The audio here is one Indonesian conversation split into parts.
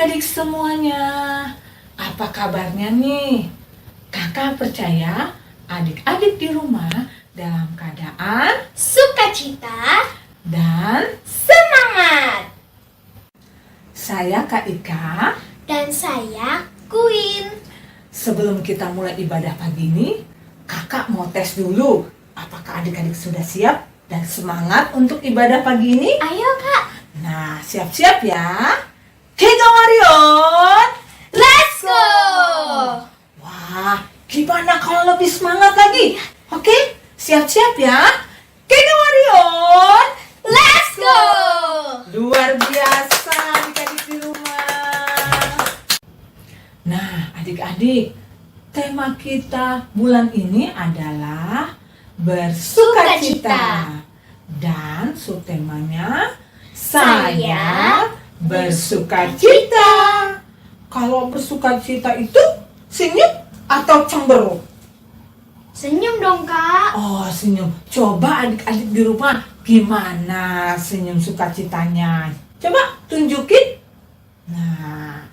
Adik-adik semuanya, apa kabarnya nih? Kakak percaya adik-adik di rumah dalam keadaan sukacita dan semangat. saya Kak Ika. Dan saya Queen. Sebelum kita mulai ibadah pagi ini, kakak mau tes dulu. Apakah adik-adik sudah siap dan semangat untuk ibadah pagi ini? Ayo Kak, Nah, siap-siap ya. Kita Warrior, let's go. wah, gimana kalau lebih semangat lagi? Oke, siap-siap ya. Kita Warrior, Let's go. luar biasa adik-adik di rumah. Nah, adik-adik, tema kita bulan ini adalah bersukacita. Dan subtemanya saya bersukacita. Kalau bersukacita itu senyum atau cemberut? Senyum dong Kak. Oh, senyum. Coba adik-adik di rumah gimana senyum sukacitanya? Coba tunjukin. Nah,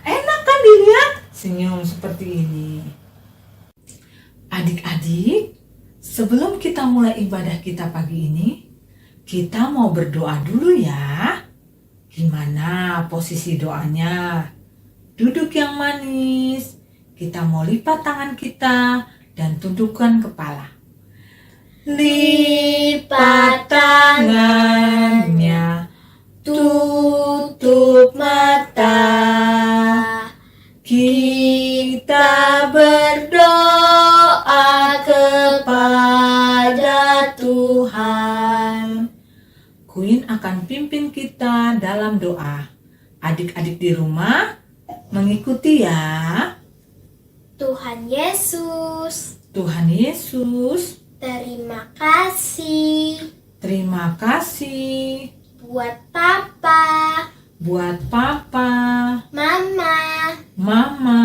enak kan dilihat senyum seperti ini. Adik-adik, sebelum kita mulai ibadah kita pagi ini, kita mau berdoa dulu ya. Gimana posisi doanya? Duduk yang manis. Kita mau lipat tangan kita dan tundukkan kepala. Lipat tangannya, tutup mata. Kita berdoa kepada Tuhan. Queen akan pimpin kita dalam doa. Adik-adik di rumah mengikuti ya. Tuhan Yesus, Tuhan Yesus, terima kasih terima kasih buat Papa, buat Papa, Mama Mama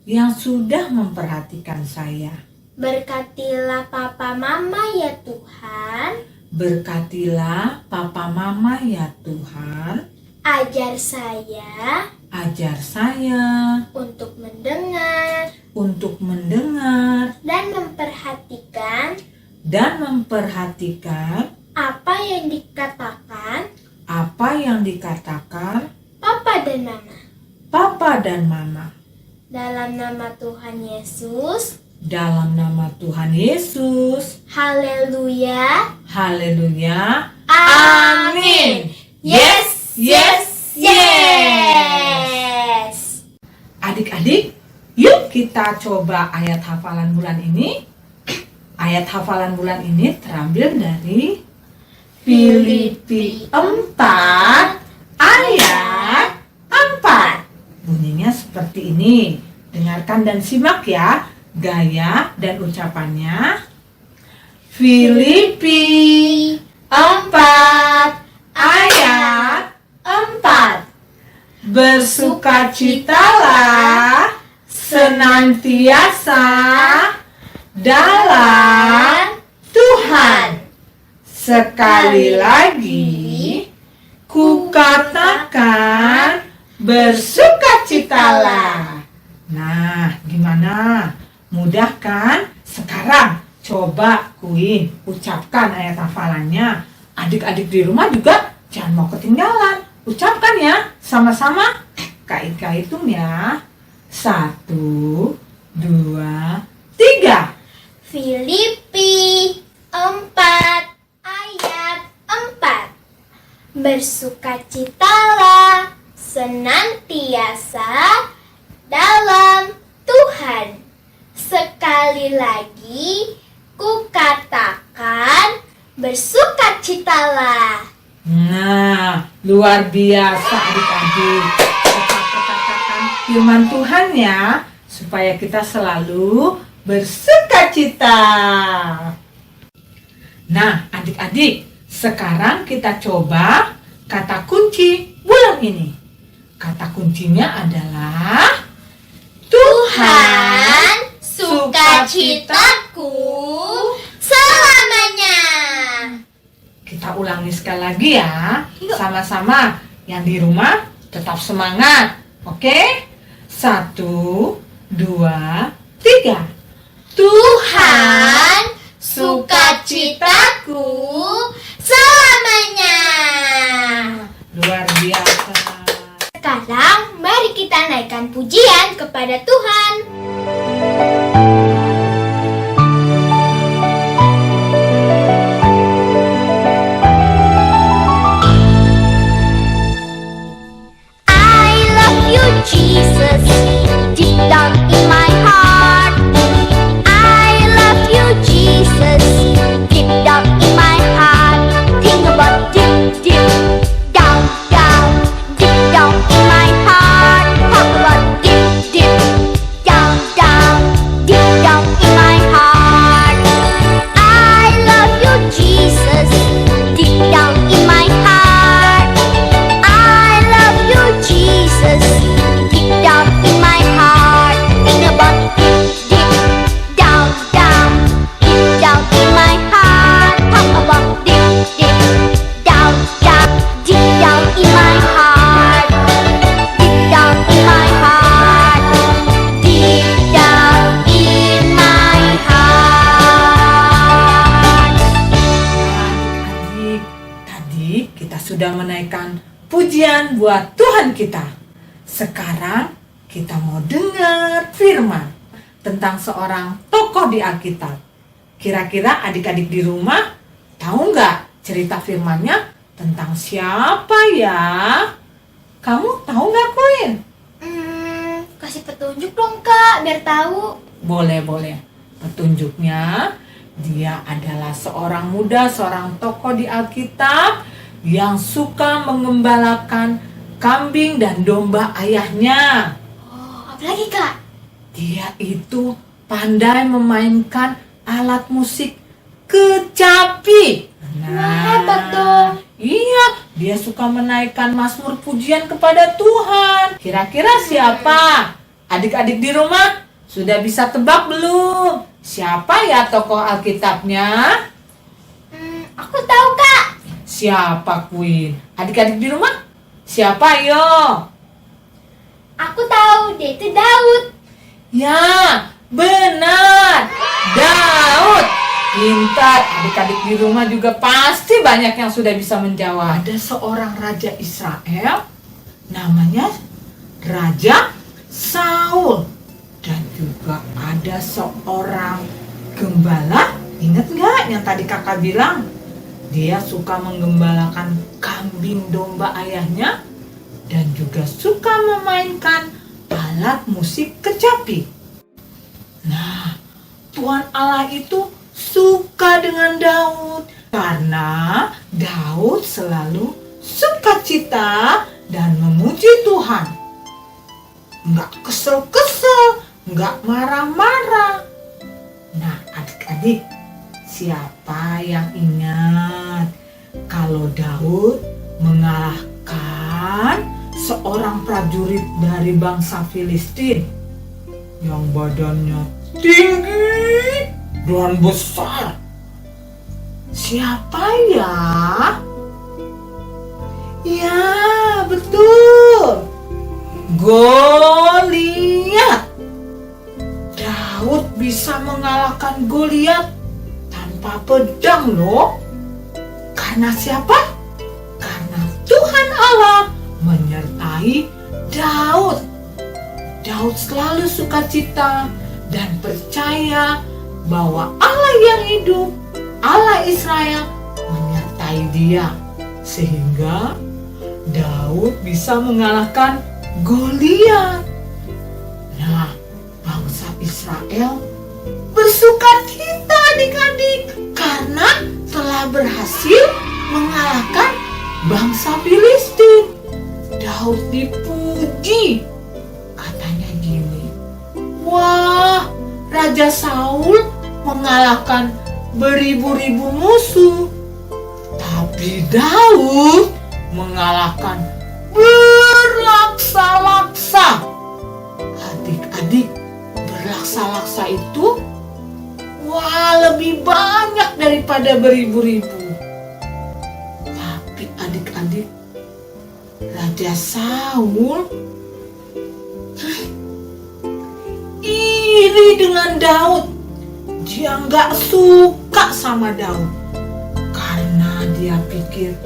yang sudah memperhatikan saya. Berkatilah Papa Mama ya Tuhan. Berkatilah Papa Mama ya Tuhan. Ajar saya untuk mendengar dan memperhatikan apa yang dikatakan Papa dan Mama. Dalam nama Tuhan Yesus. Haleluya. Haleluya. Amin. Yes. Adik-adik, yuk kita coba ayat hafalan bulan ini. Ayat hafalan bulan ini terambil dari Filipi 4 ayat 4. Bunyinya seperti ini. Dengarkan dan simak ya gaya dan ucapannya. Filipi 4 ayat 4. Bersukacitalah senantiasa dalam Tuhan. Sekali lagi kukatakan bersukacitalah. Nah, gimana? Mudah kan? Sekarang coba Queen ucapkan ayat hafalannya. Adik-adik di rumah juga jangan mau ketinggalan. Ucapkan ya, sama-sama. Kak Ika hitung ya. 1, 2, 3. Filipi 4 ayat 4. Bersukacitalah senantiasa dalam Tuhan. Sekali lagi kukatakan bersukacitalah. Nah, luar biasa adik-adik. Tetap katakan firman Tuhan ya, supaya kita selalu bersukacita. Nah, adik-adik, sekarang kita coba kata kunci bulan ini. Kata kuncinya adalah Tuhan sukacitaku selamanya. Kita ulangi ulangi sekali lagi ya. Yuk. Sama-sama. Yang di rumah tetap semangat. Oke? 1, 2, 3. Tuhan, sukacitaku selamanya. Luar biasa. Sekarang mari kita naikkan pujian kepada Tuhan. I love you, Jesus, deep down in my heart. I love you, Jesus, deep down in my heart. Think about deep, deep down, down, deep down in my heart. Talk about deep, deep down, down, deep down in my heart. I love you, Jesus, deep down in my heart. I love you, Jesus, deep down in my heart. Think about deep, deep down, down, deep down in my heart. Talk about deep, deep down, down, deep down in my heart. Deep down in my heart. Deep down in my heart. Adik-adik, tadi kita sudah menaikkan pujian buat Tuhan kita. Sekarang kita mau dengar firman tentang seorang tokoh di Alkitab. Kira-kira adik-adik di rumah tahu nggak cerita firmannya tentang siapa ya? Kamu tahu nggak, Queen? Kasih petunjuk dong Kak, biar tahu. Boleh. Petunjuknya, dia adalah seorang muda, seorang tokoh di Alkitab yang suka mengembalakan kambing dan domba ayahnya. Oh, apalagi Kak? Dia itu pandai memainkan alat musik kecapi. Wah, hebat dong. Iya, dia suka menaikkan mazmur pujian kepada Tuhan. Kira-kira siapa? Adik-adik di rumah sudah bisa tebak belum? Siapa ya tokoh Alkitabnya? Aku tahu Kak. Siapa, Queen? Adik-adik di rumah? Siapa, yo? Aku tahu, dia itu Daud. Ya, benar. Daud. Pintar. Adik-adik di rumah juga pasti banyak yang sudah bisa menjawab. Ada seorang raja Israel, namanya Raja Saul. Dan juga ada seorang gembala. Ingat nggak yang tadi kakak bilang? Dia suka menggembalakan kambing domba ayahnya dan juga suka memainkan alat musik kecapi. Nah, Tuhan Allah itu suka dengan Daud karena Daud selalu sukacita dan memuji Tuhan. Nggak kesel-kesel, nggak marah-marah. Nah, adik-adik, siapa yang ingat kalau Daud mengalahkan seorang prajurit dari bangsa Filistin yang badannya tinggi dan besar? Siapa ya? Ya, betul. Goliat. Daud bisa mengalahkan Goliat tanpa pedang loh. Karena siapa? Karena Tuhan Allah menyertai Daud. Daud selalu sukacita dan percaya bahwa Allah yang hidup, Allah Israel, menyertai dia. Sehingga Daud bisa mengalahkan Goliat. Nah, bangsa Israel bersukacita adik-adik karena telah berhasil mengalahkan bangsa Filistin. Daud dipuji. Katanya gini, wah, Raja Saul mengalahkan beribu-ribu musuh, tapi Daud mengalahkan berlaksa-laksa. Adik-adik, berlaksa-laksa itu wah lebih banyak daripada beribu-ribu. Raja Saul iri dengan Daud. Dia nggak suka sama Daud karena dia pikir,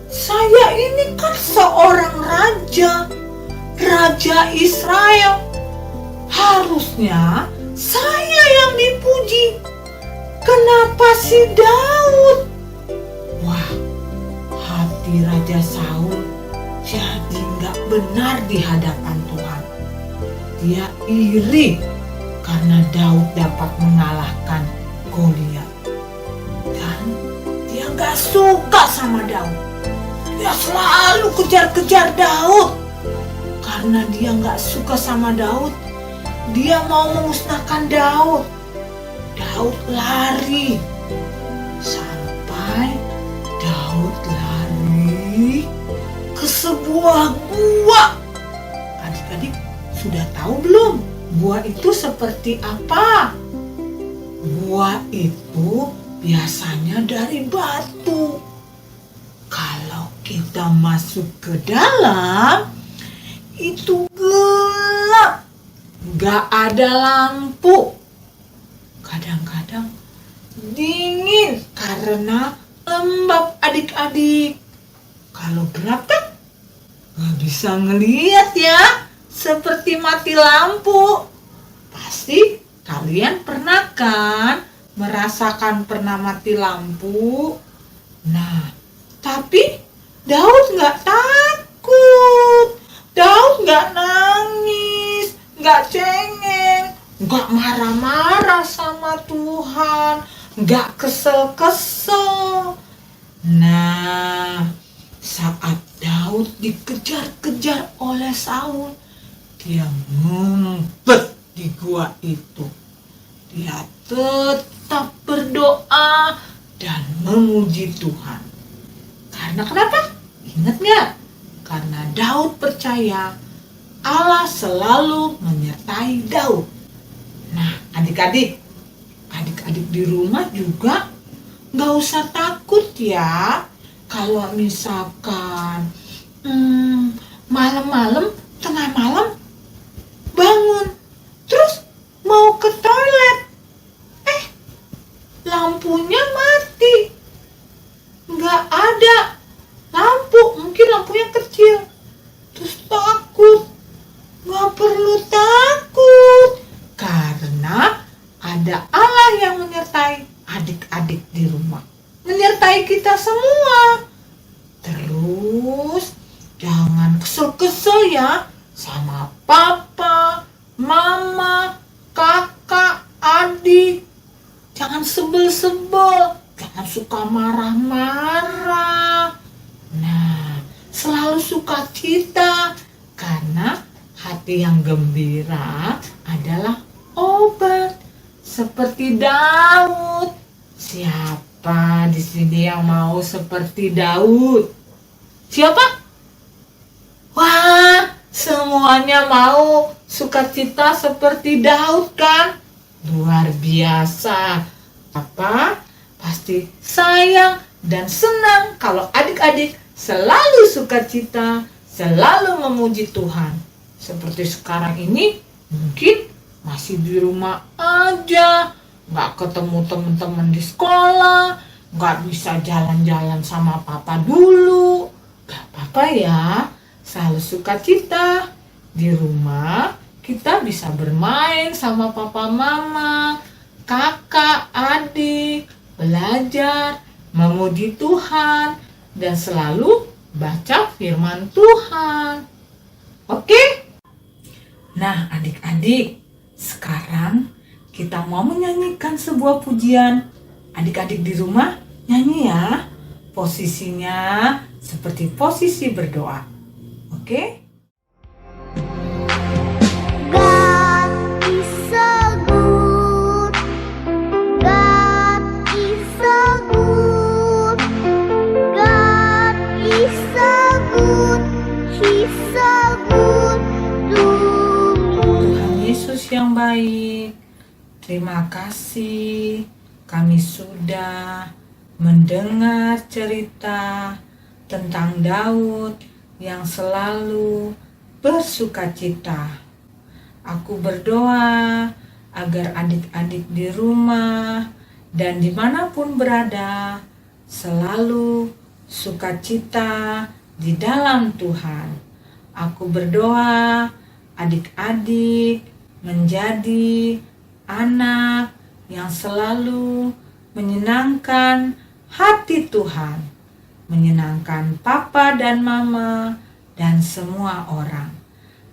saya ini kan seorang raja Israel. Harusnya saya yang dipuji. Kenapa si Daud? Wah, hati Raja Saul jadi nggak benar di hadapan Tuhan. Dia iri karena Daud dapat mengalahkan Goliat. Dan dia nggak suka sama Daud. Dia selalu kejar-kejar Daud. Karena dia nggak suka sama Daud, dia mau memusnahkan Daud. Daud lari sampai Daud lari ke sebuah gua. Adik-adik sudah tahu belum gua itu seperti apa? Gua itu biasanya dari batu. Kalau kita masuk ke dalam, itu gelap, gak ada lampu. Kadang-kadang dingin karena lembab adik-adik. Kalau gelap kan gak bisa ngeliat ya, seperti mati lampu. Pasti kalian pernah kan merasakan pernah mati lampu? Nah, tapi Daud gak takut. Daud gak nangis, gak cengeng, gak marah-marah sama Tuhan, gak kesel-kesel. Nah, saat Daud dikejar-kejar oleh Saul, dia ngumpet di gua itu. Dia tetap berdoa dan memuji Tuhan. Karena kenapa? Ingat gak? Karena Daud percaya Allah selalu menyertai Daud. Nah, adik-adik di rumah juga gak usah takut ya. Kalau misalkan malam-malam, tengah malam bangun, terus mau ke toilet, lampunya mati, gak ada lampu, mungkin lampunya kecil, terus takut. Gak perlu takut, karena ada Allah yang menyertai adik-adik di rumah, menyertai kita semua. Terus jangan kesel-kesel ya sama papa, mama, kakak, adik. Jangan sebel-sebel, jangan suka marah-marah. Nah, selalu sukacita, karena hati yang gembira adalah obat. Seperti Daud. Siapa di sini yang mau seperti Daud? Siapa? Wah, semuanya mau sukacita seperti Daud kan? Luar biasa. Apa? Pasti sayang dan senang kalau adik-adik selalu sukacita, selalu memuji Tuhan. Seperti sekarang ini mungkin masih di rumah aja, gak ketemu teman-teman di sekolah, gak bisa jalan-jalan sama papa dulu. Gak apa-apa ya, selalu sukacita. Di rumah kita bisa bermain sama papa mama, kakak, adik, belajar, memuji Tuhan, dan selalu baca firman Tuhan. Oke? Nah, adik-adik, sekarang kita mau menyanyikan sebuah pujian. Adik-adik di rumah nyanyi ya. Posisinya seperti posisi berdoa. Oke? God is so good. God is so good. God is so good. He's so good to me. Tuhan Yesus yang baik, terima kasih kami sudah mendengar cerita tentang Daud yang selalu bersukacita. Aku berdoa agar adik-adik di rumah dan dimanapun berada selalu sukacita di dalam Tuhan. Aku berdoa adik-adik menjadi anak yang selalu menyenangkan hati Tuhan, menyenangkan papa dan mama dan semua orang.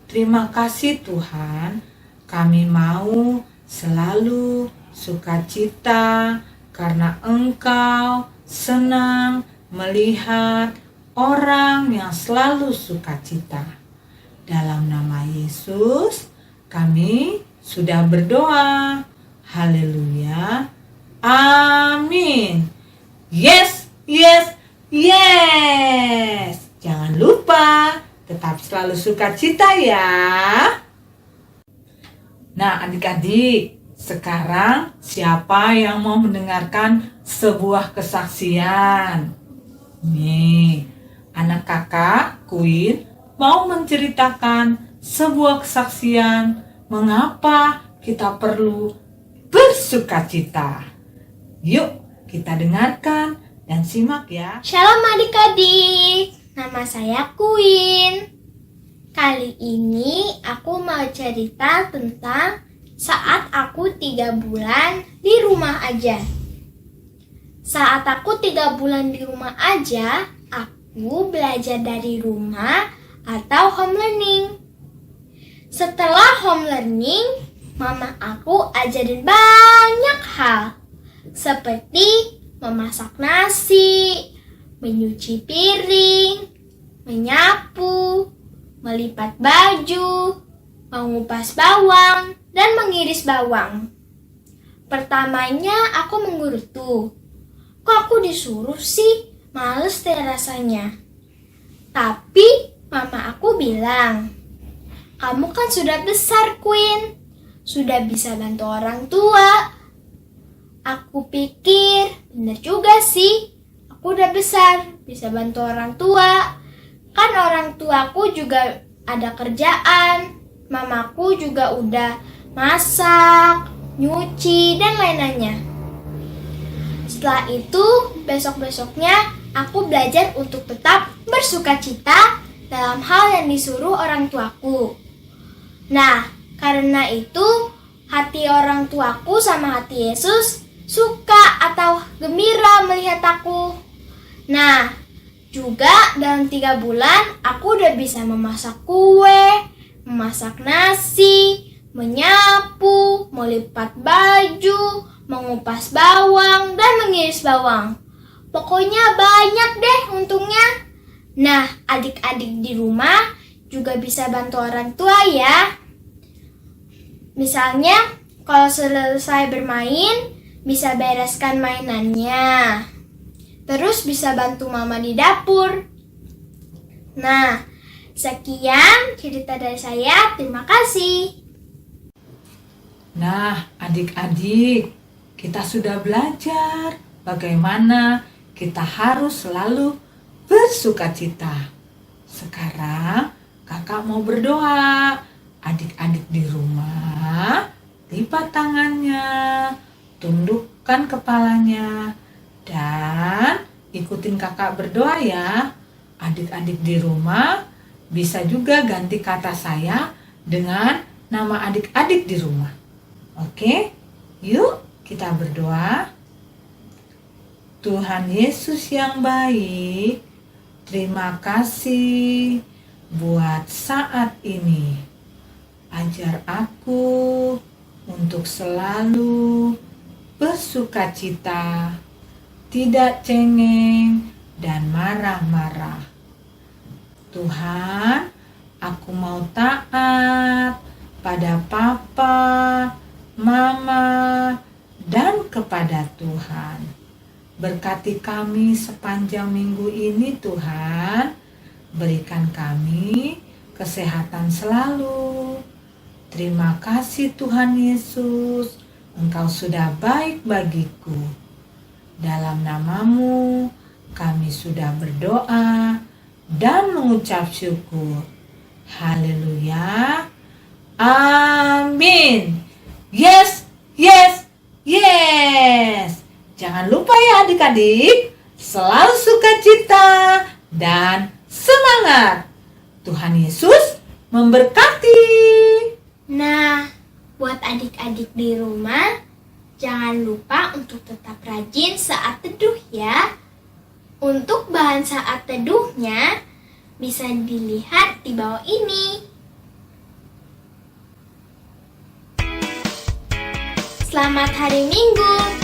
Terima kasih Tuhan, kami mau selalu sukacita karena Engkau senang melihat orang yang selalu sukacita. Dalam nama Yesus, kami sudah berdoa. Haleluya. Amin. Yes, yes, yes. Jangan lupa tetap selalu sukacita ya. Nah, adik-adik, sekarang siapa yang mau mendengarkan sebuah kesaksian? Nih, anak kakak Queen mau menceritakan sebuah kesaksian mengapa kita perlu bersukacita. Yuk, kita dengarkan dan simak ya. Shalom adik-adik, nama saya Queen. Kali ini aku mau cerita tentang saat aku 3 bulan di rumah aja. Saat aku 3 bulan di rumah aja, aku belajar dari rumah atau home learning. Setelah home learning, mama aku ajarin banyak hal, seperti memasak nasi, menyuci piring, menyapu, melipat baju, mengupas bawang, dan mengiris bawang. Pertamanya aku menggerutu. Kok aku disuruh sih? Males deh rasanya. Tapi mama aku bilang, kamu kan sudah besar, Queen. Sudah bisa bantu orang tua. Aku pikir, bener juga sih. Aku udah besar, bisa bantu orang tua. Kan orang tuaku juga ada kerjaan. Mamaku juga udah masak, nyuci, dan lain-lainnya. Setelah itu, besok-besoknya aku belajar untuk tetap bersukacita dalam hal yang disuruh orang tuaku. Nah, karena itu hati orang tuaku sama hati Yesus suka atau gembira melihat aku. Nah, juga dalam 3 bulan aku udah bisa memasak kue, memasak nasi, menyapu, melipat baju, mengupas bawang, dan mengiris bawang. Pokoknya banyak deh untungnya. Nah, adik-adik di rumah juga bisa bantu orang tua ya. Misalnya, kalau selesai bermain, bisa bereskan mainannya. Terus bisa bantu mama di dapur. Nah, sekian cerita dari saya. Terima kasih. Nah, adik-adik, kita sudah belajar bagaimana kita harus selalu bersukacita. Sekarang kakak mau berdoa. Adik-adik di rumah, lipat tangannya, tundukkan kepalanya, dan ikutin kakak berdoa ya. Adik-adik di rumah bisa juga ganti kata saya dengan nama adik-adik di rumah. Oke, yuk kita berdoa. Tuhan Yesus yang baik, terima kasih buat saat ini. Ajar aku untuk selalu bersukacita, tidak cengeng dan marah-marah. Tuhan, aku mau taat pada papa, mama, dan kepada Tuhan. Berkati kami sepanjang minggu ini Tuhan. Berikan kami kesehatan selalu. Terima kasih Tuhan Yesus, Engkau sudah baik bagiku. Dalam namamu kami sudah berdoa dan mengucap syukur. Haleluya. Amin. Yes, yes, yes. Jangan lupa ya adik-adik, selalu sukacita dan semangat. Tuhan Yesus memberkati. Nah, buat adik-adik di rumah, jangan lupa untuk tetap rajin saat teduh ya. Untuk bahan saat teduhnya bisa dilihat di bawah ini. Selamat hari Minggu.